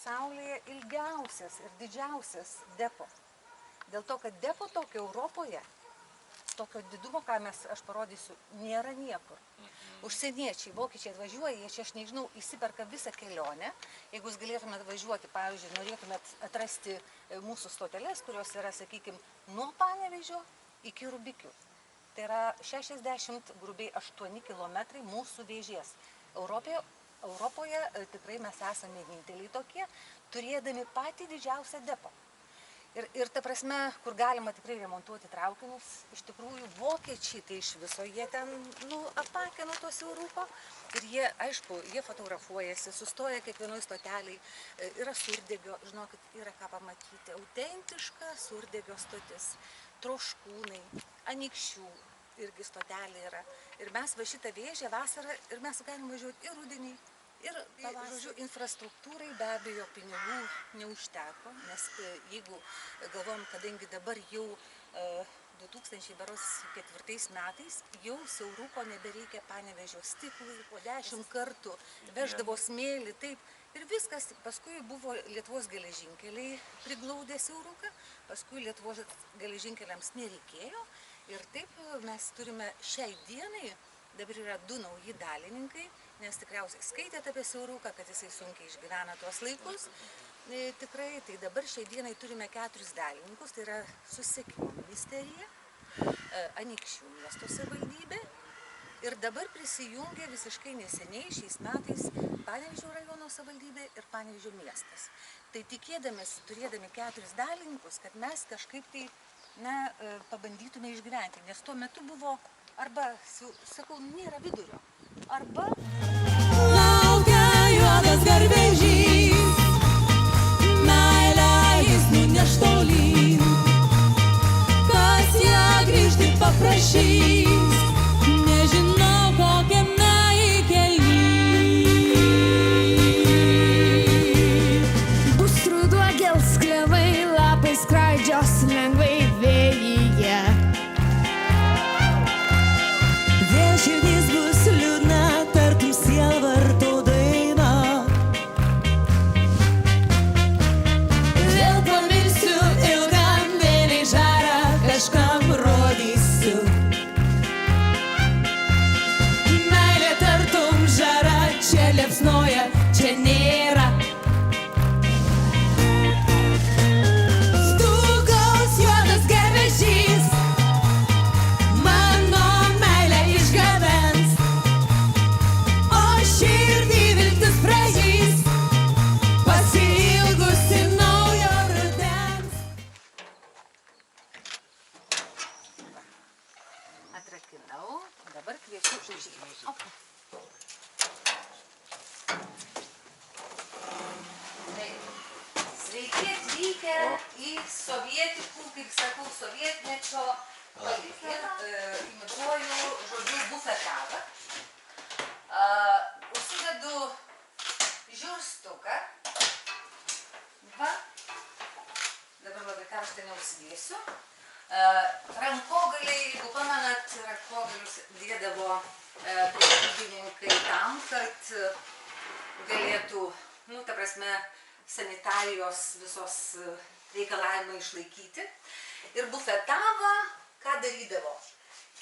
pasaulyje ilgiausias ir didžiausias depo. Dėl to, kad depo tokio Europoje, tokio didumo, ką aš parodysiu, nėra niekur. Užsieniečiai, vokiečiai atvažiuoja, jie čia, aš nežinau, įsiperka visą kelionę. Jeigu jūs galėtumėt važiuoti, pavyzdžiui, norėtumėt atrasti mūsų stoteles, kurios yra, sakykime, nuo Panevėžio iki Rubikių. Tai yra 60, grubiai 8 kilometrai mūsų vėžės. Europoje tikrai mes esame vieninteliai tokie, turėdami patį didžiausią depo. Ir ta prasme, kur galima tikrai remontuoti traukinius, iš tikrųjų vokiečiai tai iš viso, jie ten apakino to siauruko ir jie, aišku, jie fotografuojasi, sustoja kiekvienoj stoteliai, yra Surdegio, žinokit, yra ką pamatyti, autentiška Surdegio stotis, Troškūnai, Anykščių irgi stotelė yra. Ir mes va šitą vėžę vasarą ir mes galim važiuoti ir rudenį. Ir, žodžiu, infrastruktūrai be abejo pinigų neužteko, nes jeigu galvojam, kadangi dabar jau 2004 metais jau siauruko nebereikia Panevėžio stiklui, po 10 kartų veždavo smėlį, taip, ir viskas. Paskui buvo Lietuvos geležinkeliai priglaudę siauruką, paskui Lietuvos geležinkeliams nereikėjo ir taip mes turime šiai dienai. Dabar yra 2 nauji dalininkai, nes tikriausiai skaitėte apie siauruką, kad jisai sunkiai išgyvena tuos laikus. Tikrai, tai dabar šiai dienai turime 4 dalininkus, tai yra Susisiekimo ministerija, Anykščių miesto savivaldybė ir dabar prisijungė visiškai neseniai šiais metais Panevėžio rajono savivaldybė ir Panevėžio miestas. Tai tikėdamės, turėdami 4 dalininkus, kad mes kažkaip tai pabandytume išgyventi, nes tuo metu buvo arba, sakau, nėra vidurio, arba... Laukia juodas garvežys, meilę jis nuneš tolyn, kas ją grįžti paprašys, nežinau kokiame kely. Bus ruduo gels klevai, lapai skraidžios lengvai vėjyje. Širdis bus liūdna, tartum sielvarto daina. Vėl pamilsiu, ilgam vėliai žarą kažkam rodysiu. Meilė tartum žara, čia liepsnoja, čia nėra. Stūgaus juodas garvežys, atrakinau, dabar kviečiu užėjimą. Sveiki atvykę į sovietikų, kaip sakau, sovietmečio palikimą, imituoju, žodžiu, bufetavą. Užsidedu žiurstuką. Va, dabar labai karštą neužsidėsiu. Rankogaliai, jeigu pamenat, rankogalius dėdavo prekybininkai tam, kad galėtų, ta prasme, sanitarijos visos reikalavimai išlaikyti. Ir bufetavą, ką darydavo?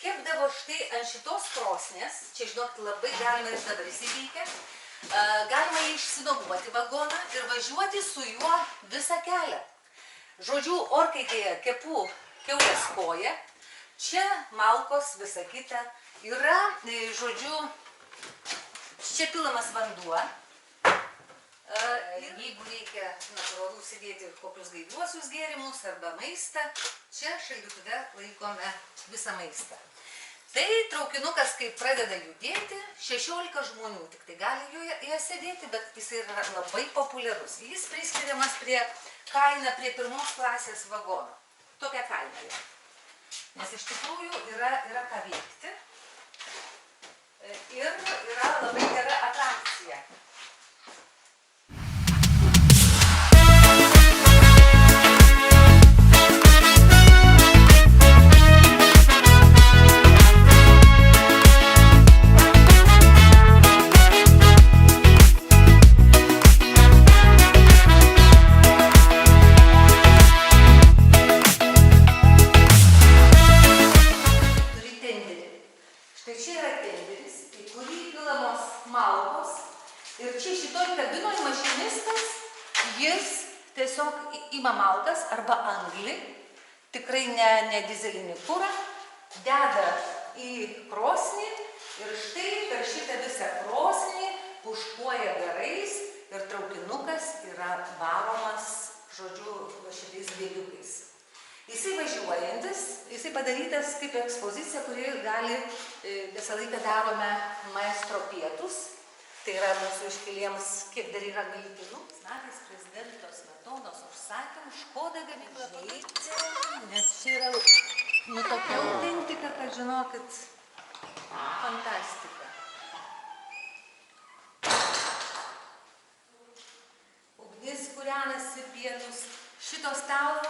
Kepdavo štai ant šitos krosnės, čia žinokit labai galima ir dabar įsiveikia, galima išsinuomuoti vagoną ir važiuoti su juo visą kelią. Žodžiu, orkaitėje kepu kiaulės koja, čia malkos, visa kita, yra, žodžiu, čia pilamas vanduo. Jeigu reikia natūralu įsidėti kokius gaiviuosius gėrimus arba maistą, čia šaldytuve laikome visą maistą. Tai traukinukas, kai pradeda judėti, 16 žmonių tik tai gali joje sėdėti, bet jis yra labai populiarus. Jis priskiriamas prie kainą prie 1 klasės vagono. Tokia kaina yra. Nes iš tikrųjų yra ką veikti ir yra labai gera atrakcija. Jis tiesiog ima malkas arba anglį, tikrai ne dizelinį kurą, deda į krosnį ir štai per šitą visą krosnį puškuoja garais ir traukinukas yra varomas, žodžiu, šitais bėgiukais. Jisai važiuojantis, jisai padarytas kaip ekspozicija, kuri gali, visą laiką darome maestro pietus. Tai yra mūsų iškiliems, kiek dar yra miltinų. Metais prezidento Smetonos užsakymų Škoda gamykla pakeitė, nes čia yra tokia autentika, kad žinokit, fantastika. Ugnis kūrenasi pietus. Šito stalo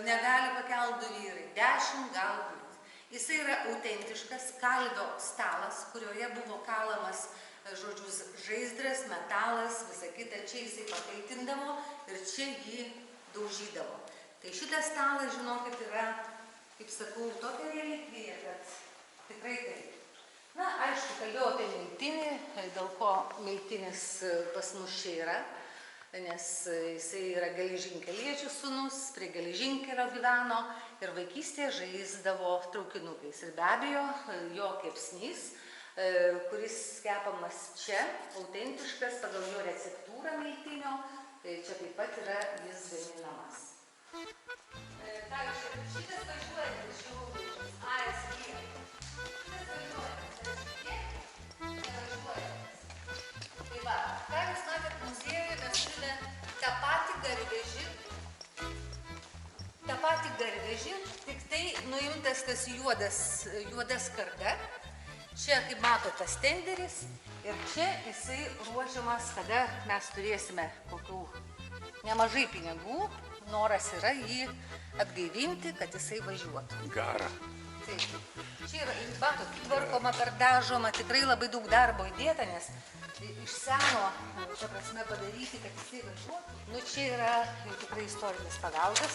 negali pakelti 2 vyrai, 10 galbūt. Jisai yra autentiškas kalvio stalas, kurioje buvo kalamas, žodžiu, žaizdras, metalas, visa kita. Čia jisai pakaitindavo ir čia jį daužydavo. Tai šitas stalas, žinokit, yra, kaip sakau, tokia relikvija, kad tikrai taip. Na, aišku, kalbėjau apie miltinį, dėl ko miltinis pas mus čia yra. Nes jisai yra geležinkeliečių sūnus, prie geležinkelio gyveno ir vaikystėje žaisdavo traukinukais. Ir be abejo, jo kepsnys, kuris kepamas čia, autentiškas pagal jo receptūrą miltinio, čia taip pat yra jis gaminamas. Šitas važiuojantis šiauliukas, ASG. Šitas važiuojantis, nevažiuojantis. Tai va, ką jūs matėt muziejuje, mes turime tą patį garvežį, tik tai nuimtas tas juoda skarda. Čia, kaip matote, stenderis ir čia jisai ruošiamas, kada mes turėsime kokių nemažai pinigų. Noras yra jį atgaivinti, kad jisai važiuotų. Gara. Taip. Čia yra, matot, tvarkoma, perdažoma, tikrai labai daug darbo įdėta, nes iš seno, ta prasme, padaryti, kad jisai važiuotų. Nu, čia yra tikrai istorinis paveldas.